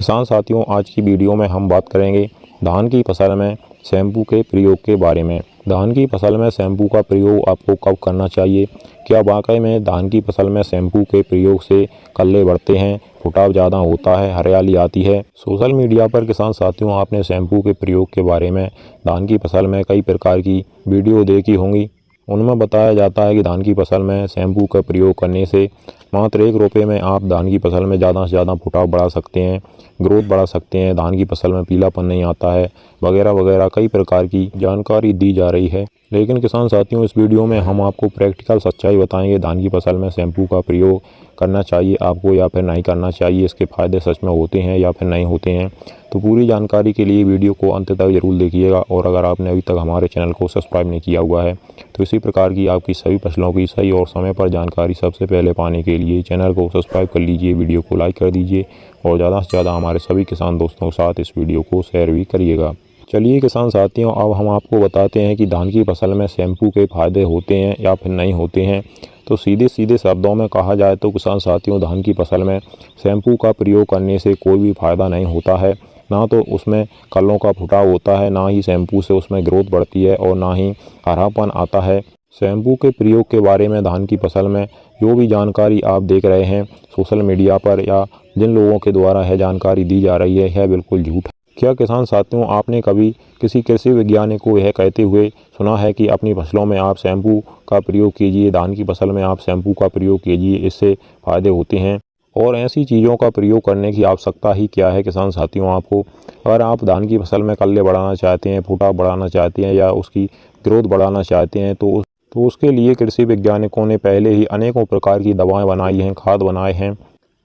किसान साथियों, आज की वीडियो में हम बात करेंगे धान की फसल में शैम्पू के प्रयोग के बारे में। धान की फसल में शैम्पू का प्रयोग आपको कब करना चाहिए? क्या वाकई में धान की फसल में शैम्पू के प्रयोग से कल्ले बढ़ते हैं, फुटाव ज़्यादा होता है, हरियाली आती है? सोशल मीडिया पर किसान साथियों आपने शैम्पू के प्रयोग के बारे में धान की फसल में कई प्रकार की वीडियो देखी होंगी। उनमें बताया जाता है कि धान की फसल में शैम्पू का प्रयोग करने से मात्र 1 रुपये में आप धान की फसल में ज़्यादा से ज़्यादा फुटाव बढ़ा सकते हैं, ग्रोथ बढ़ा सकते हैं, धान की फसल में पीलापन नहीं आता है, वगैरह वगैरह कई प्रकार की जानकारी दी जा रही है। लेकिन किसान साथियों, इस वीडियो में हम आपको प्रैक्टिकल सच्चाई बताएंगे धान की फसल में शैम्पू का प्रयोग करना चाहिए आपको या फिर नहीं करना चाहिए, इसके फ़ायदे सच में होते हैं या फिर नहीं होते हैं। तो पूरी जानकारी के लिए वीडियो को अंत तक जरूर देखिएगा। और अगर आपने अभी तक हमारे चैनल को सब्सक्राइब नहीं किया हुआ है तो इसी प्रकार की आपकी सभी फसलों की सही और समय पर जानकारी सबसे पहले पाने के लिए चैनल को सब्सक्राइब कर लीजिए, वीडियो को लाइक कर दीजिए और ज़्यादा से ज़्यादा हमारे सभी किसान दोस्तों के साथ इस वीडियो को शेयर भी करिएगा। चलिए किसान साथियों, अब हम आपको बताते हैं कि धान की फसल में शैम्पू के फ़ायदे होते हैं या फिर नहीं होते हैं। तो सीधे सीधे शब्दों में कहा जाए तो किसान साथियों, धान की फसल में शैम्पू का प्रयोग करने से कोई भी फ़ायदा नहीं होता है। ना तो उसमें कल्लों का फुटाव होता है, ना ही शैम्पू से उसमें ग्रोथ बढ़ती है और ना ही हरापन आता है। शैम्पू के प्रयोग के बारे में धान की फसल में जो भी जानकारी आप देख रहे हैं सोशल मीडिया पर या जिन लोगों के द्वारा यह जानकारी दी जा रही है, यह बिल्कुल झूठ है। क्या किसान साथियों, आपने कभी किसी कृषि वैज्ञानिक को यह कहते हुए सुना है कि अपनी फसलों में आप शैम्पू का प्रयोग कीजिए, धान की फसल में आप शैम्पू का प्रयोग कीजिए, इससे फ़ायदे होते हैं? और ऐसी चीज़ों का प्रयोग करने की आवश्यकता ही क्या है किसान साथियों आपको? अगर आप धान की फसल में कल्ले बढ़ाना चाहते हैं, फुटाव बढ़ाना चाहते हैं या उसकी ग्रोथ बढ़ाना चाहते हैं तो उसके लिए कृषि वैज्ञानिकों ने पहले ही अनेकों प्रकार की दवाएं बनाई हैं, खाद बनाए हैं,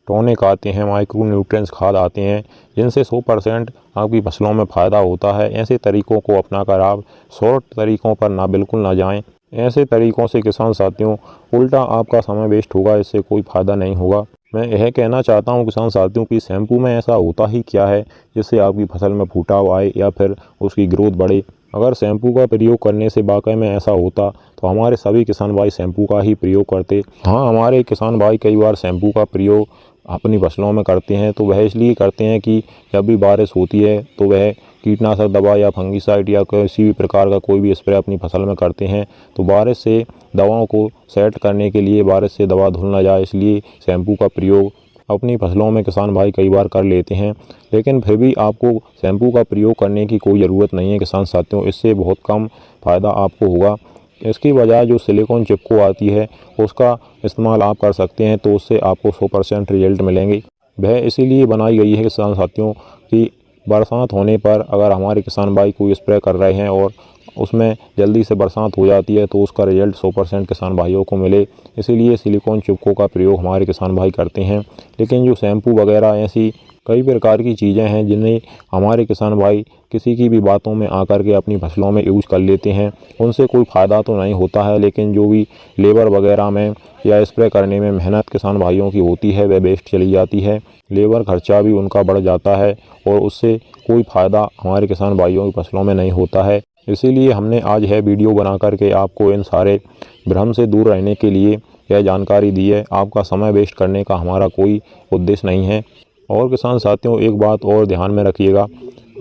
टॉनिक आते हैं, माइक्रो न्यूट्रिएंट्स खाद आते हैं, जिनसे 100% आपकी फसलों में फ़ायदा होता है। ऐसे तरीक़ों को अपनाकर आप शॉर्ट तरीक़ों पर बिल्कुल ना जाएं। ऐसे तरीक़ों से किसान साथियों उल्टा आपका समय वेस्ट होगा, इससे कोई फ़ायदा नहीं होगा। मैं यह कहना चाहता हूं किसान साथियों कि शैम्पू में ऐसा होता ही क्या है जिससे आपकी फसल में फुटाव आए या फिर उसकी ग्रोथ बढ़े? अगर शैम्पू का प्रयोग करने से वाकई में ऐसा होता तो हमारे सभी किसान भाई शैम्पू का ही प्रयोग करते। हाँ, हमारे किसान भाई कई बार शैम्पू का प्रयोग अपनी फसलों में करते हैं तो वह इसलिए करते हैं कि जब भी बारिश होती है तो वह कीटनाशक दवा या फंगिसाइड या किसी भी प्रकार का कोई भी स्प्रे अपनी फसल में करते हैं तो बारिश से दवाओं को सेट करने के लिए, बारिश से दवा धुल ना जाए, इसलिए शैम्पू का प्रयोग अपनी फसलों में किसान भाई कई बार कर लेते हैं। लेकिन फिर भी आपको शैम्पू का प्रयोग करने की कोई ज़रूरत नहीं है किसान साथियों, इससे बहुत कम फ़ायदा आपको होगा। इसकी बजाय जो सिलिकॉन चिपको आती है उसका इस्तेमाल आप कर सकते हैं, तो उससे आपको 100% रिजल्ट मिलेंगे। वह इसीलिए बनाई गई है किसान साथियों कि बरसात होने पर अगर हमारे किसान भाई कोई स्प्रे कर रहे हैं और उसमें जल्दी से बरसात हो जाती है तो उसका रिजल्ट 100% किसान भाइयों को मिले, इसीलिए सिलिकॉन चिपको का प्रयोग हमारे किसान भाई करते हैं। लेकिन जो शैम्पू वगैरह ऐसी कई प्रकार की चीज़ें हैं जिन्हें हमारे किसान भाई किसी की भी बातों में आकर के अपनी फसलों में यूज़ कर लेते हैं, उनसे कोई फ़ायदा तो नहीं होता है, लेकिन जो भी लेबर वगैरह में या स्प्रे करने में मेहनत किसान भाइयों की होती है वह वेस्ट चली जाती है। लेबर खर्चा भी उनका बढ़ जाता है और उससे कोई फ़ायदा हमारे किसान भाइयों की फसलों में नहीं होता है। इसीलिए हमने आज यह वीडियो बना करके आपको इन सारे भ्रम से दूर रहने के लिए यह जानकारी दी है। आपका समय वेस्ट करने का हमारा कोई उद्देश्य नहीं है। और किसान साथियों, एक बात और ध्यान में रखिएगा,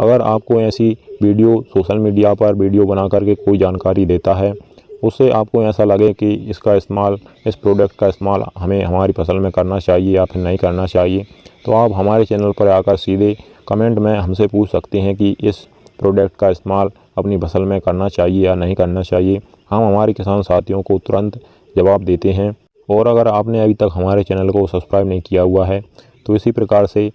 अगर आपको ऐसी वीडियो सोशल मीडिया पर वीडियो बना करके कोई जानकारी देता है, उससे आपको ऐसा लगे कि इसका इस्तेमाल, इस प्रोडक्ट का इस्तेमाल हमें हमारी फसल में करना चाहिए या फिर नहीं करना चाहिए, तो आप हमारे चैनल पर आकर सीधे कमेंट में हमसे पूछ सकते हैं कि इस प्रोडक्ट का इस्तेमाल अपनी फसल में करना चाहिए या नहीं करना चाहिए। हम हमारे किसान साथियों को तुरंत जवाब देते हैं। और अगर आपने अभी तक हमारे चैनल को सब्सक्राइब नहीं किया हुआ है तो इसी प्रकार से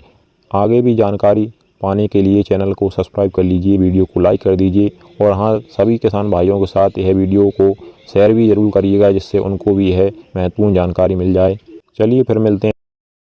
आगे भी जानकारी पाने के लिए चैनल को सब्सक्राइब कर लीजिए, वीडियो को लाइक कर दीजिए और हाँ, सभी किसान भाइयों के साथ यह वीडियो को शेयर भी ज़रूर करिएगा जिससे उनको भी यह महत्वपूर्ण जानकारी मिल जाए। चलिए फिर मिलते हैं।